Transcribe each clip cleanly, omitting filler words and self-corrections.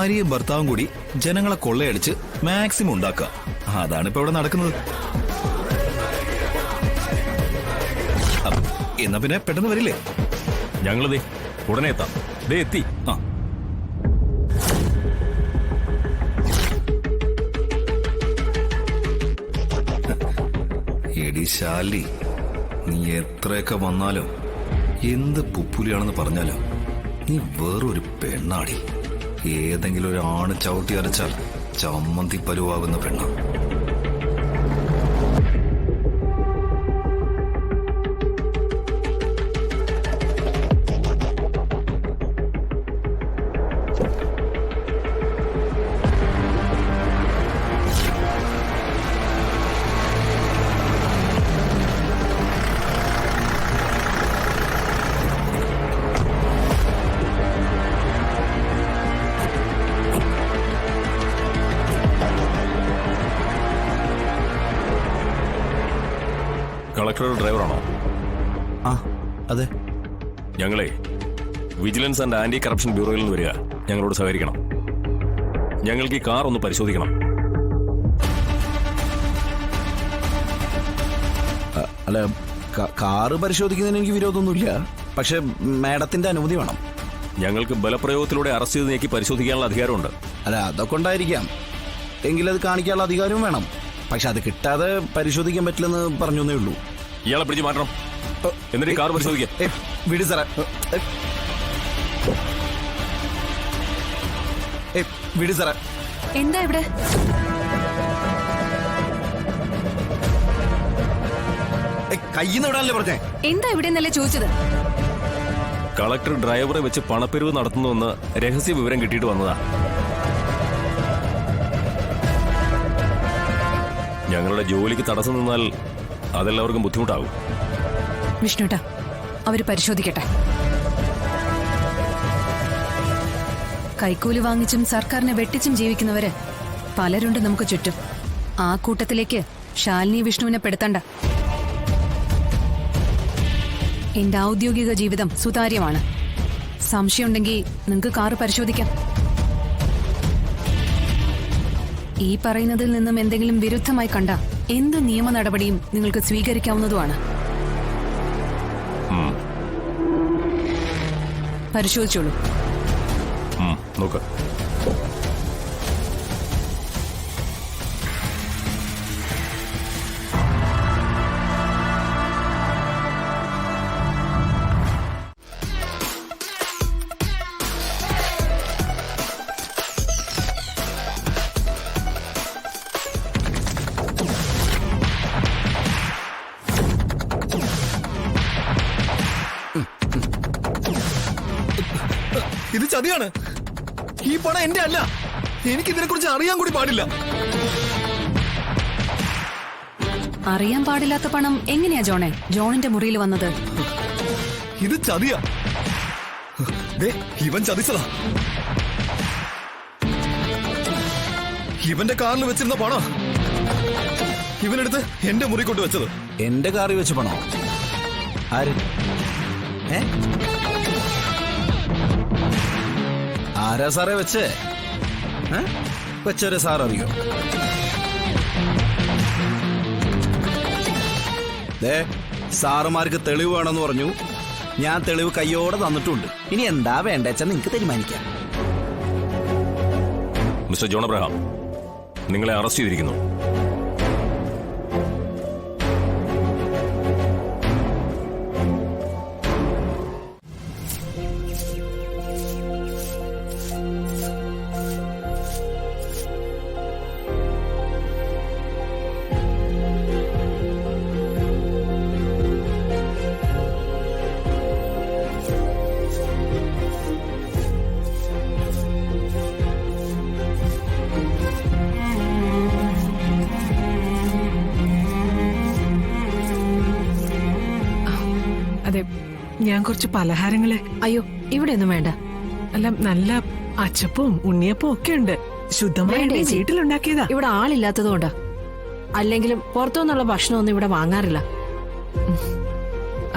ഭാര്യയും ഭർത്താവും കൂടി ജനങ്ങളെ കൊള്ളയടിച്ച് മാക്സിമം ഉണ്ടാക്കുക. അതാണ് ഇപ്പൊ ഇവിടെ നടക്കുന്നത്. എന്നാ പിന്നെ പെട്ടെന്ന് വരില്ലേ? ഞങ്ങളതേ ഉടനെ എത്താം. എത്തി. ആ എടി ശാലി, നീ എത്രയൊക്കെ വന്നാലും എന്ത് പുപ്പുലിയാണെന്ന് പറഞ്ഞാലും നീ വേറൊരു പെണ്ണാടി. ഏതെങ്കിലും ഒരു ആണ് ചവിട്ടി അരച്ചാൽ ചമ്മന്തി പരുവാകുന്ന പെണ്ണ. കളക്ടർ ഡ്രൈവറാണോ? ആ അതെ. ഞങ്ങളെ വിജിലൻസ് ആൻഡ് ആന്റി കറപ്ഷൻ ബ്യൂറോയിൽ നിന്ന് വരിക. ഞങ്ങളോട് സഹകരിക്കണം. ഞങ്ങൾക്ക് ഈ കാർ ഒന്ന് പരിശോധിക്കണം. അല്ല, കാറ് പരിശോധിക്കുന്നതിന് എനിക്ക് വിരോധമൊന്നുമില്ല. പക്ഷെ മാഡത്തിന്റെ അനുമതി വേണം. ഞങ്ങൾക്ക് ബലപ്രയോഗത്തിലൂടെ അറസ്റ്റ് ചെയ്ത് നീക്കി പരിശോധിക്കാനുള്ള അധികാരമുണ്ട്. അല്ല, അതൊക്കെ ഉണ്ടായിരിക്കാം. എങ്കിലത് കാണിക്കാനുള്ള അധികാരവും വേണം. പക്ഷെ അത് കിട്ടാതെ പരിശോധിക്കാൻ പറ്റില്ലെന്ന് പറഞ്ഞേ ഉള്ളൂ. ഇയാളെ പിടിച്ച് മാറ്റണം. എന്നിട്ട് കാർ പരിശോധിക്കാം. വിട് സാറേ, വിട് സാറേ. എന്താ ഇവിടെ? കയ്യിന്ന് വിടാനല്ലേ പറഞ്ഞേ? എന്താ ഇവിടെ എന്നല്ലേ ചോദിച്ചത്? കളക്ടർ ഡ്രൈവറെ വെച്ച് പണപ്പെരുവ് നടത്തുന്നുവെന്ന് രഹസ്യ വിവരം കിട്ടിയിട്ട് വന്നതാ. ഞങ്ങളുടെ ജോലിക്ക് തടസ്സം നിന്നാൽ അതെല്ലാവർക്കും ബുദ്ധിമുട്ടാകും. വിഷ്ണുട്ടാ, അവര് പരിശോധിക്കട്ടെ. കൈക്കൂലി വാങ്ങിച്ചും സർക്കാരിനെ വെട്ടിച്ചും ജീവിക്കുന്നവര് പലരുണ്ട് നമുക്ക് ചുറ്റും. ആ കൂട്ടത്തിലേക്ക് ശാലിനി വിഷ്ണുവിനെ പെടുത്തണ്ട. എന്റെ ഔദ്യോഗിക ജീവിതം സുതാര്യമാണ്. സംശയമുണ്ടെങ്കിൽ നിങ്ങൾക്ക് കാറ് പരിശോധിക്കാം. ഈ പറയുന്നതിൽ നിന്നും എന്തെങ്കിലും വിരുദ്ധമായി കണ്ട എന്ത് നിയമ നടപടിയും നിങ്ങൾക്ക് സ്വീകരിക്കാവുന്നതുമാണ്. പരിശോധിച്ചോളൂ. നോക്ക്. ഇത് ചതിയാണ്. ഈ പണം എന്റെ അല്ല. എനിക്ക് ഇതിനെ കുറിച്ച് അറിയാൻ കൂടി പാടില്ല. അറിയാൻ പാടില്ലാത്ത പണം എങ്ങനെയാ ജോണിന്റെ മുറിയിൽ വന്നത്? ഇത് ചതിയാ. ഇവൻ ചതിച്ചതാ. ഇവന്റെ കാറിൽ വെച്ചിരുന്ന പണം ഇവനെടുത്ത് എന്റെ മുറി കൊണ്ട് വെച്ചത്. എന്റെ കാറിൽ വെച്ച് പണോ? ആര്? ആരാ സാറേ വെച്ചേ? വെച്ചവരെ സാർ അറിയോ? സാറുമാർക്ക് തെളിവ് വേണമെന്ന് പറഞ്ഞു. ഞാൻ തെളിവ് കയ്യോടെ തന്നിട്ടുണ്ട്. ഇനി എന്താ വേണ്ടെച്ചാ നിങ്ങക്ക് തീരുമാനിക്കാം. മിസ്റ്റർ ജോൺ അബ്രഹാം, നിങ്ങളെ അറസ്റ്റ് ചെയ്തിരിക്കുന്നു. അതെ, ഞാൻ കുറച്ച് പലഹാരങ്ങള്. അയ്യോ, ഇവിടെ ഒന്നും വേണ്ട. അല്ല, നല്ല അച്ചപ്പവും ഉണ്ണിയപ്പവും ഒക്കെ ഉണ്ട്. ശുദ്ധമായ വീട്ടിലുണ്ടാക്കിയതാ. ഇവിടെ ആളില്ലാത്തതുകൊണ്ടാ. അല്ലെങ്കിലും പുറത്തുനിന്നുള്ള ഭക്ഷണമൊന്നും ഇവിടെ വാങ്ങാറില്ല.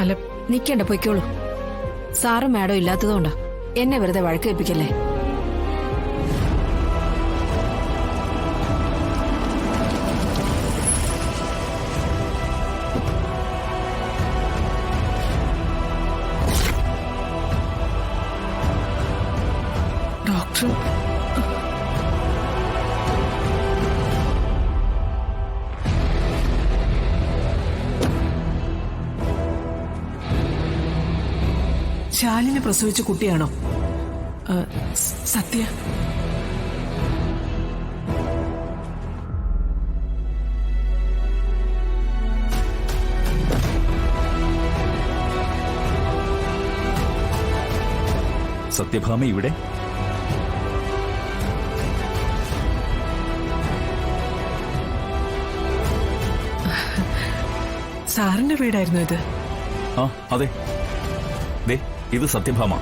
അല്ല, നിക്കണ്ട, പൊയ്ക്കോളൂ. സാറും മാഡം ഇല്ലാത്തതുകൊണ്ടാ. എന്നെ വെറുതെ വഴക്ക് വെപ്പിക്കല്ലേ. ഡോക്ടർ ശാലിനി പ്രസവിച്ച കുട്ടിയാണോ സത്യ? സത്യഭാമ ഇവിടെ? സാറിന്റെ വീടായിരുന്നു ഇത്? ആ അതെ, ദേ ഇത് സത്യഭാമ.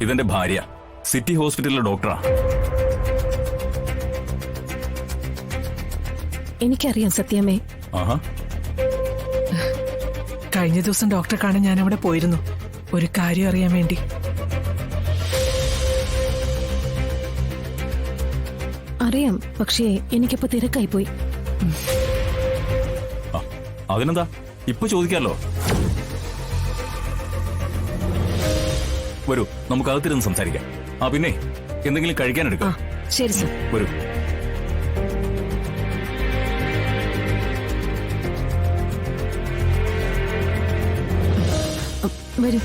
ഇതെന്റെ ഭാര്യ, സിറ്റി ഹോസ്പിറ്റലിലെ ഡോക്ടറാ. എനിക്കറിയാം സത്യമേ. ആഹാ, കഴിഞ്ഞ ദിവസം ഡോക്ടറെ കാണാൻ ഞാൻ അവിടെ പോയിരുന്നു, ഒരു കാര്യം അറിയാൻ വേണ്ടി. അറിയാം, പക്ഷേ എനിക്കപ്പോ തിരക്കായി പോയി. അതിനെന്താ, ഇപ്പൊ ചോദിക്കാലോ. വരൂ, നമുക്ക് അകത്തിരുന്ന് സംസാരിക്കാം. ആ പിന്നെ എന്തെങ്കിലും കഴിക്കാൻ എടുക്കാം. ശരി സർ. വരൂ. വരൂ.